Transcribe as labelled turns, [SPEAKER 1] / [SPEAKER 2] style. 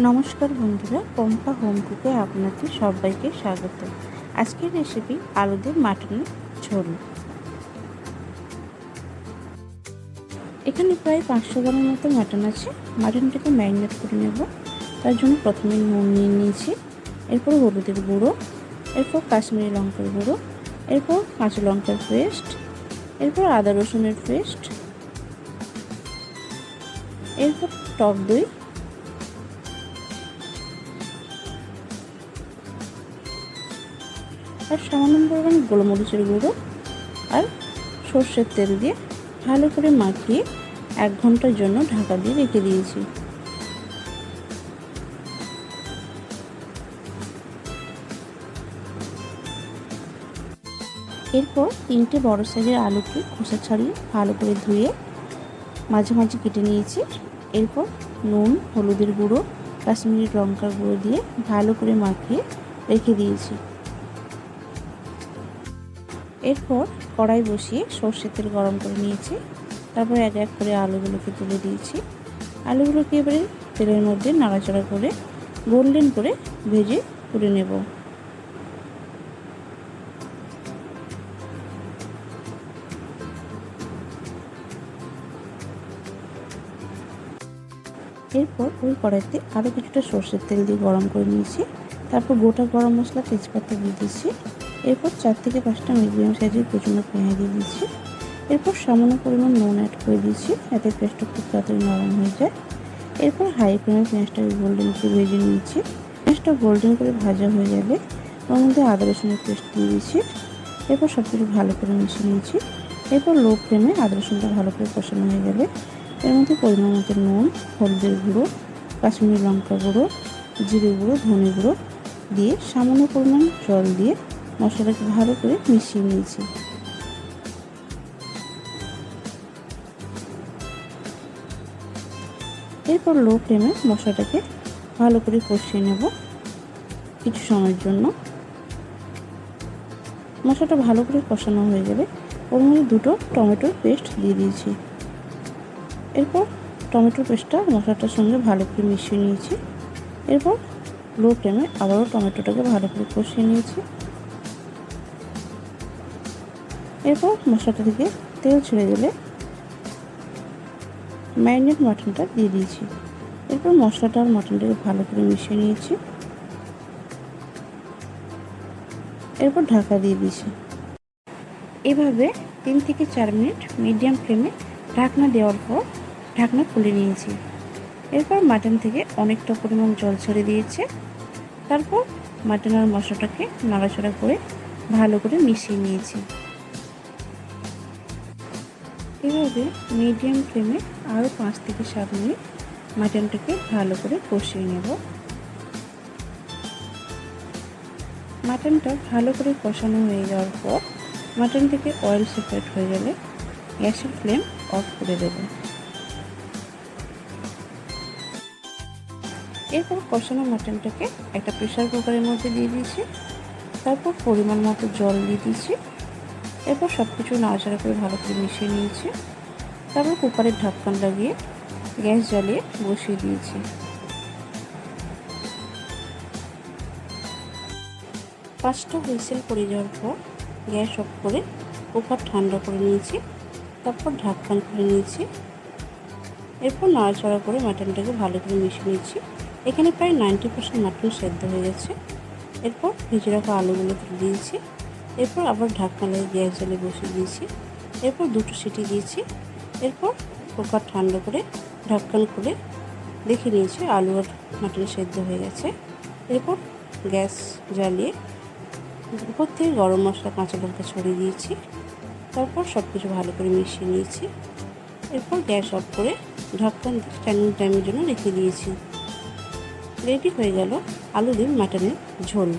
[SPEAKER 1] নমস্কার বন্ধুরা, পম্পা হোম কুকে আপনাদের সবাইকে স্বাগত। আজকের রেসিপি আলু দিয়ে মাটনের ঝোল। এখানে প্রায় 500 গ্রামের মতো মাটন আছে। মাটনটাকে ম্যারিনেট করে নেব। তার জন্য প্রথমে নুন নিয়ে নিয়েছি, এরপর হলুদের গুঁড়ো, এরপর কাশ্মীরি লঙ্কার গুঁড়ো, এরপর কাঁচা লঙ্কার পেস্ট, এরপর আদা রসুনের পেস্ট, এরপর টক দই, আর সামান্য পরিমাণ গোলমরিচের গুঁড়ো আর সর্ষের তেল দিয়ে ভালো করে মাখিয়ে 1 ঘন্টার জন্য ঢাকা দিয়ে রেখে দিয়েছি। এরপর 3টে বড় সাইজের আলুকে খোসা ছাড়িয়ে ভালো করে ধুয়ে মাঝে মাঝে কেটে নিয়েছি। এরপর নুন, হলুদের গুঁড়ো, কাশ্মীরি লঙ্কার গুঁড়ো দিয়ে ভালো করে মাখিয়ে রেখে দিয়েছি। এরপর কড়াই বসিয়ে সর্ষের তেল গরম করে নিয়েছি। তারপর এক এক করে আলুগুলোকে তুলে দিয়েছি। আলুগুলোকে এবারে তেলের মধ্যে নাড়াচাড়া করে গোল্ডেন করে ভেজে তুলে নেব। এরপর ওই কড়াইতে আরও কিছুটা সর্ষের তেল দিয়ে গরম করে নিয়েছি। তারপর গোটা গরম মশলা, তেজপাতা দিয়ে দিয়েছি। এরপর 4 থেকে 5টা মিডিয়াম সাইজের কুচনো পেঁয়াজ দিয়ে দিয়েছি। এরপর সামান্য পরিমাণ নুন অ্যাড করে দিয়েছি, যাতে পেঁয়াজটা খুব তাড়াতাড়ি নরম হয়ে যায়। এরপর হাই ফ্লেমে পেঁয়াজটাকে গোল্ডেন করে ভেজে নিয়েছি। পেঁয়াজটা গোল্ডেন করে ভাজা হয়ে গেলে ওর মধ্যে আদা রসুনের পেস্ট দিয়ে দিয়েছি। এরপর সব কিছু ভালো করে মিশিয়ে নিয়েছি। এরপর লো ফ্লেমে আদা রসুনটা ভালো করে কষানো হয়ে গেলে এর মধ্যে পরিমাণ মতো নুন, হলুদের গুঁড়ো, কাশ্মীরি লঙ্কা গুঁড়ো, জিরে গুঁড়ো, ধনে গুঁড়ো দিয়ে সামান্য পরিমাণ জল দিয়ে মশলাটাকে ভালো করে মিশিয়ে নিয়েছি। এরপর লো ফ্লেমে মশলাটাকে ভালো করে কষিয়ে নেব কিছু সময়ের জন্য। মশলাটা ভালো করে কষানো হয়ে গেলে ওর মধ্যে 2টো টমেটোর পেস্ট দিয়ে দিয়েছি। এরপর টমেটোর পেস্টটা মশলাটার সঙ্গে ভালো করে মিশিয়ে নিয়েছি। এরপর লো ফ্লেমে আবারও টমেটোটাকে ভালো করে কষিয়ে নিয়েছি। এরপর মশলাটা থেকে তেল ছেড়ে গেলে ম্যারিনেট মাটনটা দিয়ে দিয়েছি। এরপর মশলাটা আর মাটনটাকে ভালো করে মিশিয়ে নিয়েছি। এরপর ঢাকা দিয়ে দিয়েছি। এভাবে 3 থেকে 4 মিনিট মিডিয়াম ফ্লেমে ঢাকনা দেওয়ার পর ঢাকনা খুলে নিয়েছি। এরপর মাটন থেকে অনেকটা পরিমাণ জল ছেড়ে দিয়েছে। তারপর মাটন আর মশলাটাকে নাড়াচাড়া করে ভালো করে মিশিয়ে নিয়েছি। এভাবে মিডিয়াম ফ্লেমে আরও 5 থেকে 7 মিনিট মাটনটাকে ভালো করে কষিয়ে নেব। মাটনটা ভালো করে কষানো হয়ে যাওয়ার পর মাটন থেকে অয়েল সেপারেট হয়ে গেলে গ্যাসের ফ্লেম অফ করে দেব। এরপর কষানো মাটনটাকে একটা প্রেসার কুকারের মধ্যে দিয়ে দিয়েছি। তারপর পরিমাণ মতো জল দিয়ে দিয়েছি। এরপর সব কিছু নাড়াচাড়া করে ভালো করে মিশিয়ে নিয়েছি। তারপর কুকারের ঢাকনা লাগিয়ে গ্যাস জ্বালিয়ে বসিয়ে দিয়েছি। 5টা হুইসেল পড়ে যাওয়ার পর গ্যাস অফ করে কুকার ঠান্ডা করে নিয়েছি। তারপর ঢাকনা খুলে নিয়েছি। এরপর নাড়াচাড়া করে মাটনটাকে ভালো করে মিশিয়ে নিয়েছি। এখানে প্রায় 90% মাটন সেদ্ধ হয়ে গেছে। এরপর ভেজে রাখা আলুগুলো তুলে দিয়েছি। এরপর আবার ঢাকনা লাগিয়ে গ্যাস জ্বালিয়ে বসিয়ে দিয়েছি। এরপর 2টো সিটি দিয়েছি। এরপর কুকার ঠান্ডা করে ঢাকনা খুলে দেখে নিয়েছি আলু আর মাটন সেদ্ধ হয়ে গেছে। এরপর গ্যাস জ্বালিয়ে উপর থেকে গরম মশলা, কাঁচা লঙ্কা ছড়িয়ে দিয়েছি। তারপর সব কিছু ভালো করে মিশিয়ে নিয়েছি। এরপর গ্যাস অফ করে ঢাকনা স্ট্যান্ডিং টাইমের জন্য রেখে দিয়েছি। রেডি হয়ে গেল আলু দিয়ে মাটনের ঝোল।